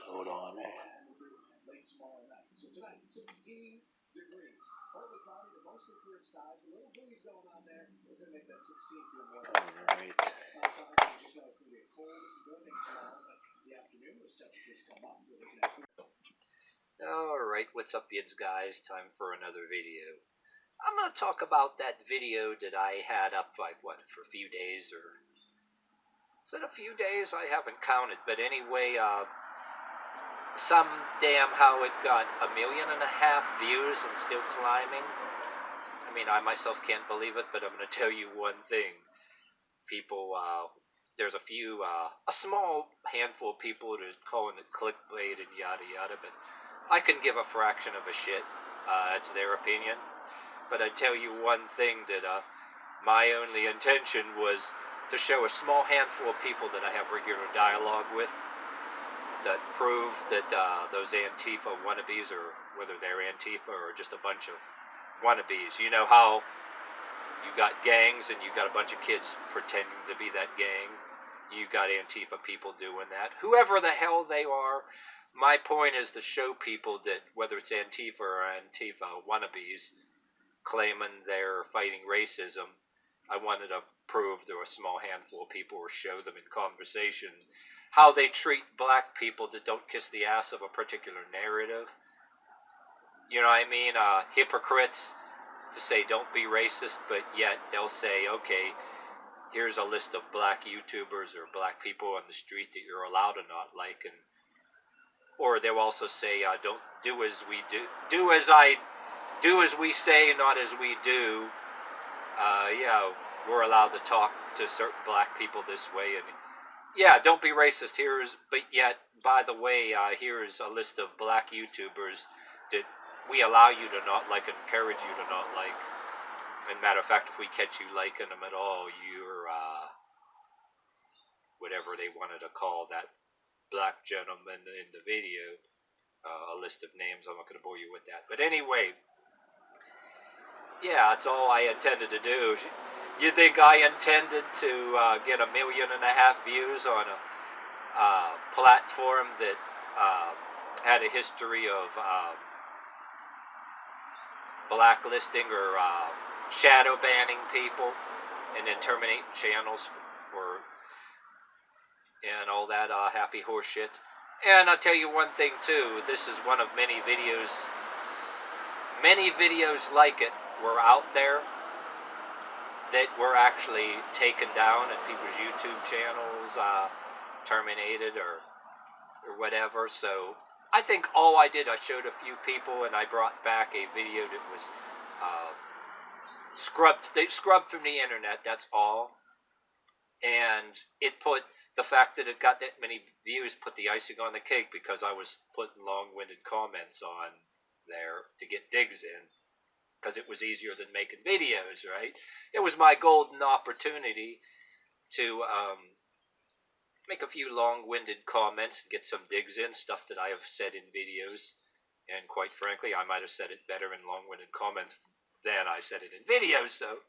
Hold on. Alright, what's up, yids guys? Time for another video. I'm gonna talk about that video that I had up, like, what, for a few days, or... Is it a few days? I haven't counted, but anyway, some damn how it got 1.5 million views and still climbing. I mean, I myself can't believe it, but I'm gonna tell you one thing. People, there's a small handful of people that are calling it clickbait and yada yada, but I can give a fraction of a shit. It's their opinion. But I tell you one thing, that my only intention was to show a small handful of people that I have regular dialogue with that prove that those Antifa wannabes, or whether they're Antifa or just a bunch of wannabes. You know how you got gangs and you got a bunch of kids pretending to be that gang? You got Antifa people doing that. Whoever the hell they are, my point is to show people that whether it's Antifa or Antifa wannabes claiming they're fighting racism, I wanted to prove to a small handful of people, or show them in conversation, how they treat black people that don't kiss the ass of a particular narrative. You know what I mean? Hypocrites to say don't be racist, but yet they'll say, okay, here's a list of black YouTubers or black people on the street that you're allowed to not like, and or they'll also say, don't do as we do as we say, not as we do. Yeah, we're allowed to talk to certain black people this way, and yeah, don't be racist. But yet, by the way, here's a list of black YouTubers that we allow you to not like and encourage you to not like. And matter of fact, if we catch you liking them at all, you're, whatever they wanted to call that black gentleman in the video, a list of names. I'm not going to bore you with that. But anyway, yeah, that's all I intended to do. You think I intended to get 1.5 million views on a platform that had a history of blacklisting or shadow banning people, and then terminating channels and all that happy horse shit? And I'll tell you one thing too, this is one of many videos like it were out there that were actually taken down, and people's YouTube channels terminated or whatever. So I think all I did, I showed a few people, and I brought back a video that was scrubbed from the internet, that's all. And it put, the fact that it got that many views put the icing on the cake, because I was putting long-winded comments on there to get digs in, because it was easier than making videos, right? It was my golden opportunity to make a few long-winded comments and get some digs in, stuff that I have said in videos. And quite frankly, I might have said it better in long-winded comments than I said it in videos, so...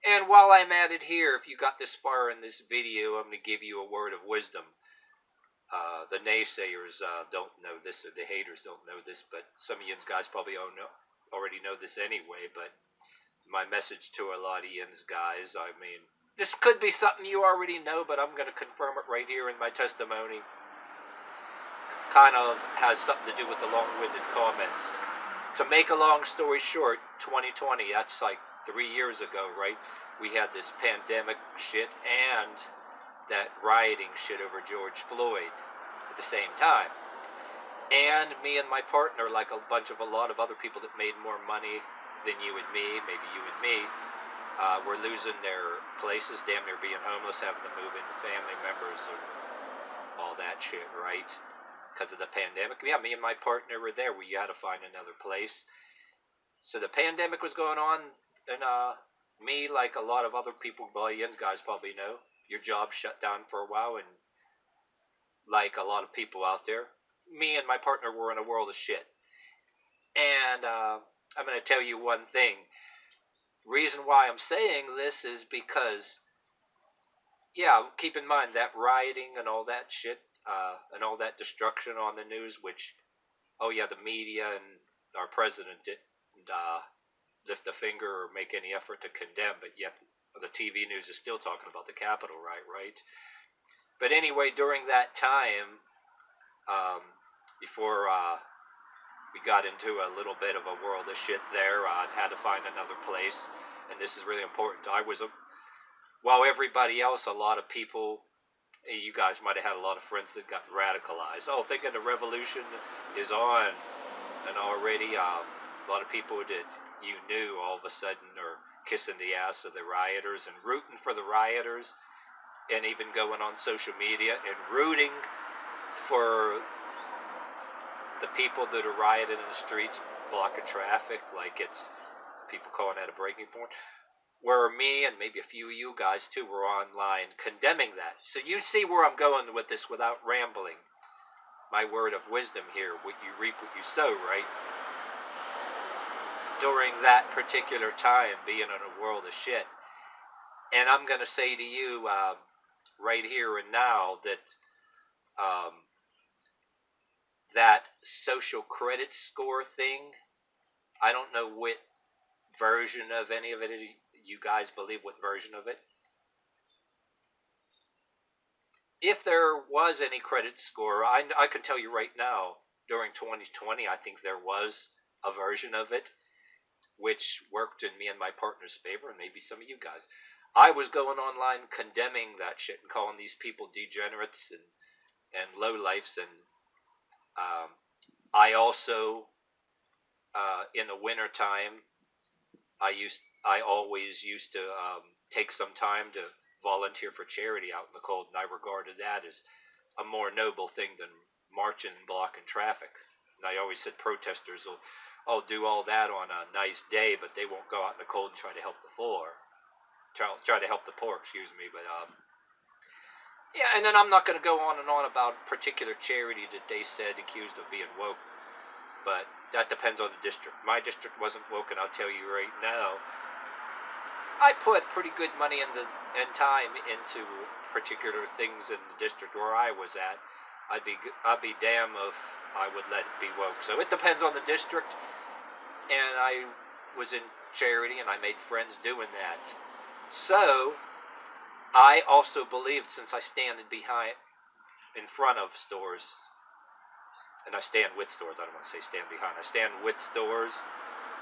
and while I'm at it here, if you got this far in this video, I'm going to give you a word of wisdom. The naysayers don't know this, or the haters don't know this, but some of you guys probably already know this anyway. But my message to a lot of you guys, I mean, this could be something you already know, but I'm going to confirm it right here in my testimony. Kind of has something to do with the long-winded comments. To make a long story short, 2020, that's like 3 years ago, right? We had this pandemic shit and that rioting shit over George Floyd at the same time. And me and my partner, like a lot of other people that made more money than you and me, maybe you and me, were losing their places, damn near being homeless, having to move in with family members, and all that shit, right? Because of the pandemic. Yeah, me and my partner were there. We had to find another place. So the pandemic was going on, and me, like a lot of other people, you guys probably know, your job shut down for a while, and like a lot of people out there, me and my partner were in a world of shit. And I'm going to tell you one thing. reason why I'm saying this is because, yeah, keep in mind that rioting and all that shit, and all that destruction on the news, which, oh yeah, the media and our president didn't lift a finger or make any effort to condemn, but yet the TV news is still talking about the Capitol riot, right? But anyway, during that time, before we got into a little bit of a world of shit there, and had to find another place, and this is really important. While everybody else, a lot of people, you guys might have had a lot of friends that got radicalized. Oh, thinking the revolution is on, and already a lot of people that you knew all of a sudden are kissing the ass of the rioters and rooting for the rioters, and even going on social media and rooting for the people that are rioting in the streets, blocking traffic, like it's people calling that a breaking point. Where me and maybe a few of you guys too were online condemning that. So you see where I'm going with this without rambling. My word of wisdom here: what you reap, what you sow, right? During that particular time, being in a world of shit. And I'm going to say to you right here and now that that social credit score thing, I don't know what version of any of it you guys believe, what version of it. If there was any credit score, I can tell you right now, during 2020, I think there was a version of it which worked in me and my partner's favor, and maybe some of you guys. I was going online condemning that shit and calling these people degenerates and lowlifes, and I also, in the winter time, I always used to take some time to volunteer for charity out in the cold, and I regarded that as a more noble thing than marching and blocking traffic. And I always said protesters will do all that on a nice day, but they won't go out in the cold and try to help the try to help the poor, excuse me. But yeah, and then I'm not going to go on and on about particular charity that they said accused of being woke, but that depends on the district. My district wasn't woke, and I'll tell you right now, I put pretty good money and time into particular things in the district where I was at. I'd be damn if I would let it be woke. So it depends on the district, and I was in charity and I made friends doing that. So I also believed, since I stand in front of stores, and I stand with stores. I don't want to say stand behind. I stand with stores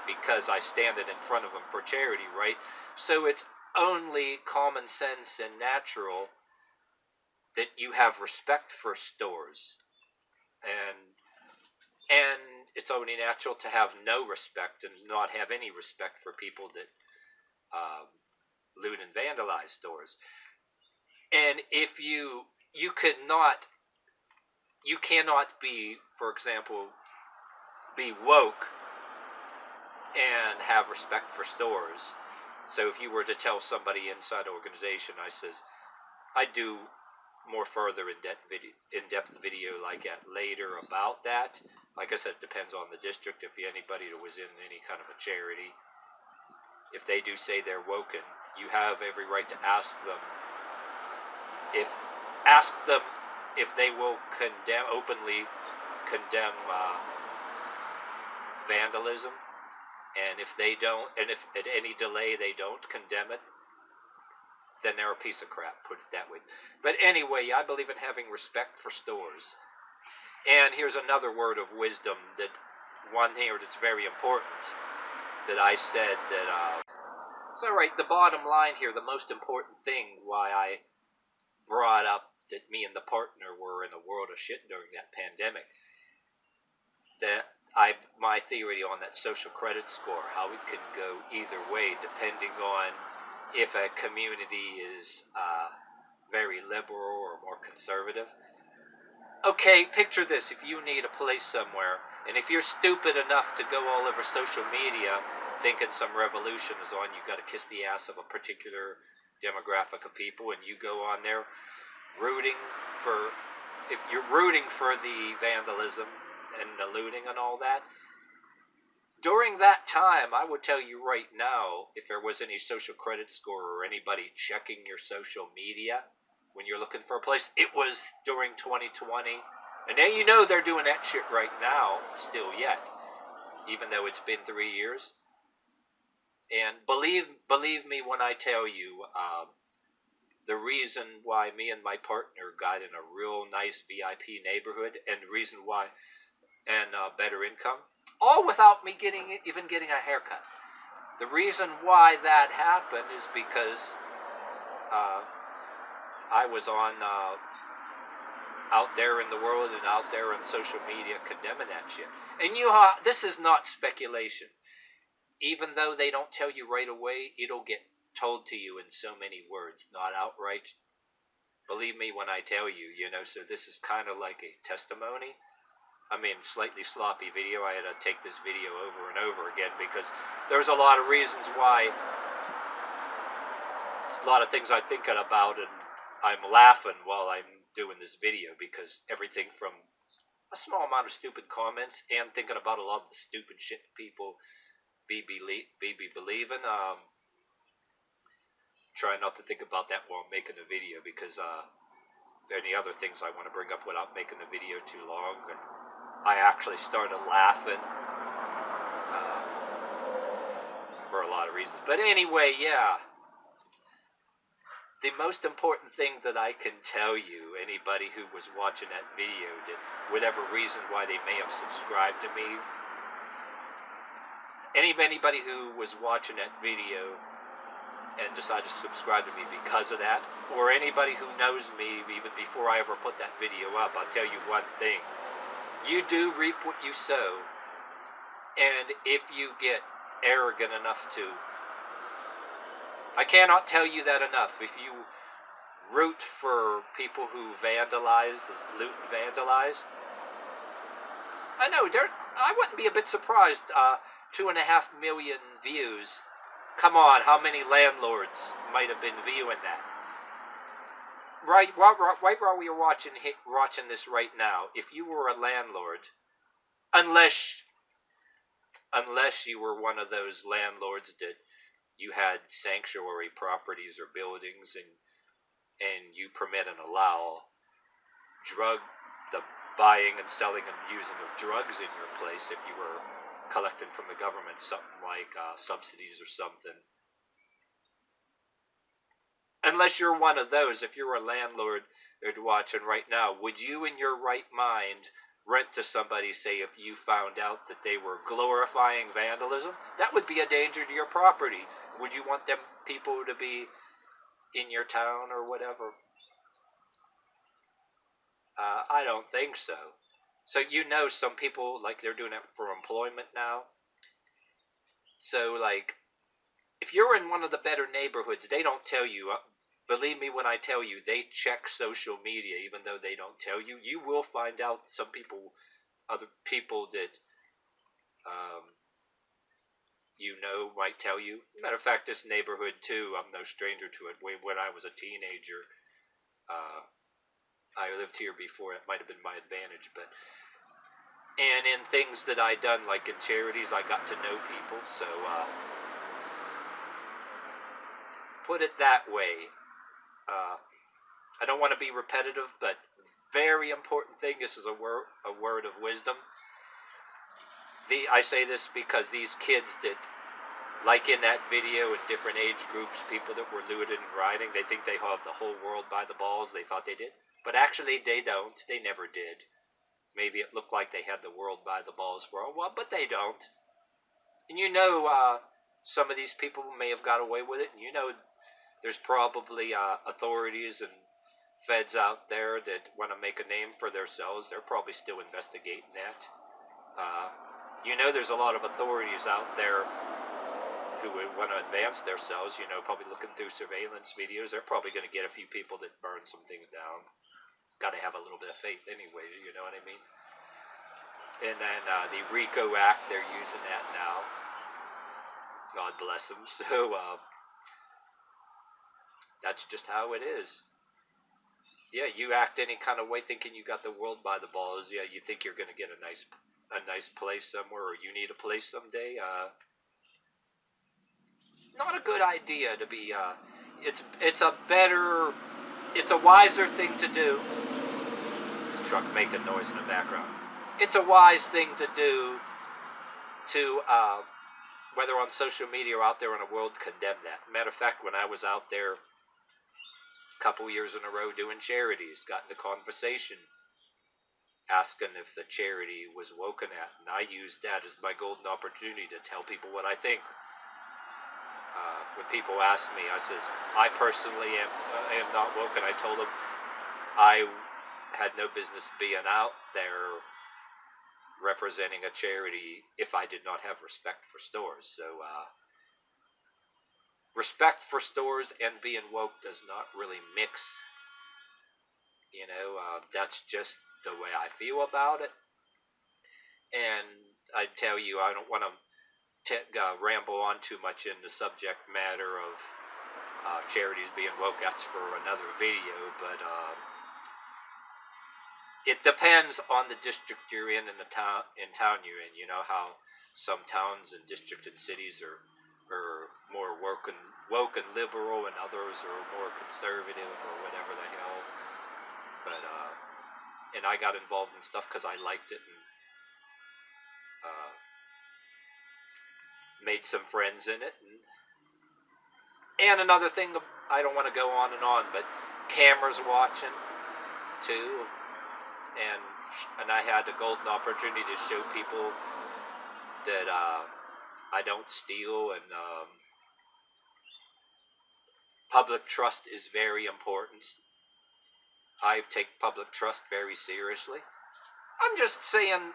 because I stand in front of them for charity, right? So it's only common sense and natural that you have respect for stores, and it's only natural to have no respect and not have any respect for people that loot and vandalize stores. And if you cannot be, for example, be woke and have respect for stores. So if you were to tell somebody inside the organization, I do more further in-depth video like that later about that. Like I said, it depends on the district. If anybody that was in any kind of a charity, if they do say they're woken, you have every right to ask them if they will openly condemn vandalism. And if they don't, and if at any delay they don't condemn it, then they're a piece of crap, put it that way. But anyway, I believe in having respect for stores. And here's another word of wisdom, that one here that's very important, that I said that, so right, the bottom line here, the most important thing why I brought up that me and the partner were in a world of shit during that pandemic, that my theory on that social credit score, how it can go either way depending on if a community is very liberal or more conservative. Okay, picture this: if you need a place somewhere, and if you're stupid enough to go all over social media thinking some revolution is on, you got to kiss the ass of a particular demographic of people, and you go on there rooting for, if you're rooting for the vandalism and the looting and all that, During that time, I would tell you right now, if there was any social credit score or anybody checking your social media when you're looking for a place, it was during 2020. And now you know they're doing that shit right now, still yet, even though it's been 3 years. And believe me when I tell you, the reason why me and my partner got in a real nice VIP neighborhood, and the reason why, and better income, all without me even getting a haircut. The reason why that happened is because uh, I was on out there in the world and out there on social media condemning that shit. And this is not speculation. Even though they don't tell you right away, it'll get told to you in so many words, not outright. Believe me when I tell you, so this is kind of like a testimony. I mean, slightly sloppy video. I had to take this video over and over again because there's a lot of reasons why. It's a lot of things I'm thinking about, and I'm laughing while I'm doing this video because everything from a small amount of stupid comments and thinking about a lot of the stupid shit people be believing. Try not to think about that while I'm making the video because there are any other things I want to bring up without making the video too long. And I actually started laughing for a lot of reasons. But anyway, yeah. The most important thing that I can tell you, anybody who was watching that video, that whatever reason why they may have subscribed to me, anybody who was watching that video and decided to subscribe to me because of that, or anybody who knows me even before I ever put that video up, I'll tell you one thing. You do reap what you sow, and if you get arrogant enough to, I cannot tell you that enough, if you root for people who vandalize, loot and vandalize, I know, I wouldn't be a bit surprised, 2.5 million views. Come on, how many landlords might have been viewing that? Right while we are watching this right now, if you were a landlord, unless you were one of those landlords that you had sanctuary properties or buildings and you permit and allow the buying and selling and using of drugs in your place, if you were collecting from the government something like subsidies or something. Unless you're one of those, if you're a landlord that's watching right now, would you in your right mind rent to somebody, say, if you found out that they were glorifying vandalism? That would be a danger to your property. Would you want them people to be in your town or whatever? I don't think so. So some people, like, they're doing it for employment now. So, like, if you're in one of the better neighborhoods, they don't tell you. Believe me when I tell you, they check social media, even though they don't tell you. You will find out other people that might tell you. Matter of fact, this neighborhood too, I'm no stranger to it. When I was a teenager, I lived here before. It might have been my advantage, and in things that I done, like in charities, I got to know people. So put it that way. I don't want to be repetitive, but very important thing. This is a word of wisdom. I say this because these kids that, like in that video, in different age groups, people that were looting and rioting, they think they have the whole world by the balls. They thought they did, but actually they don't. They never did. Maybe it looked like they had the world by the balls for a while, but they don't. And some of these people may have got away with it, and there's probably authorities and feds out there that want to make a name for themselves. They're probably still investigating that. There's a lot of authorities out there who would want to advance themselves, probably looking through surveillance videos. They're probably going to get a few people that burn some things down. Got to have a little bit of faith anyway, you know what I mean? And then the RICO Act, they're using that now. God bless them. So that's just how it is. Yeah, you act any kind of way thinking you got the world by the balls. Yeah, you think you're going to get a nice a nice place somewhere, or you need a place someday, not a good idea to be. It's a better, it's a wiser thing to do. Truck making noise in the background. It's a wise thing to do to, whether on social media or out there in the world, condemn that. Matter of fact, when I was out there a couple years in a row doing charities, got into conversation asking if the charity was woken at, and I used that as my golden opportunity to tell people what I think. When people ask me, I says, I personally am not woken. I told them I had no business being out there representing a charity if I did not have respect for stores. So, respect for stores and being woke does not really mix. That's just the way I feel about it. And I tell you, I don't want to ramble on too much in the subject matter of charities being woke. That's for another video, but it depends on the district you're in and the town you're in. You know how some towns and districts and cities are more woke and liberal, and others are more conservative or whatever the hell. But and I got involved in stuff because I liked it, and made some friends in it. And another thing, I don't want to go on, but cameras watching too, and I had the golden opportunity to show people that I don't steal, and public trust is very important. I take public trust very seriously. I'm just saying,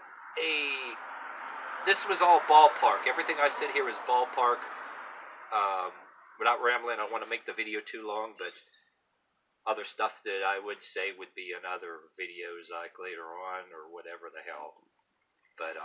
this was all ballpark. Everything I said here is ballpark. Without rambling, I don't want to make the video too long, but other stuff that I would say would be in other videos like later on or whatever the hell. But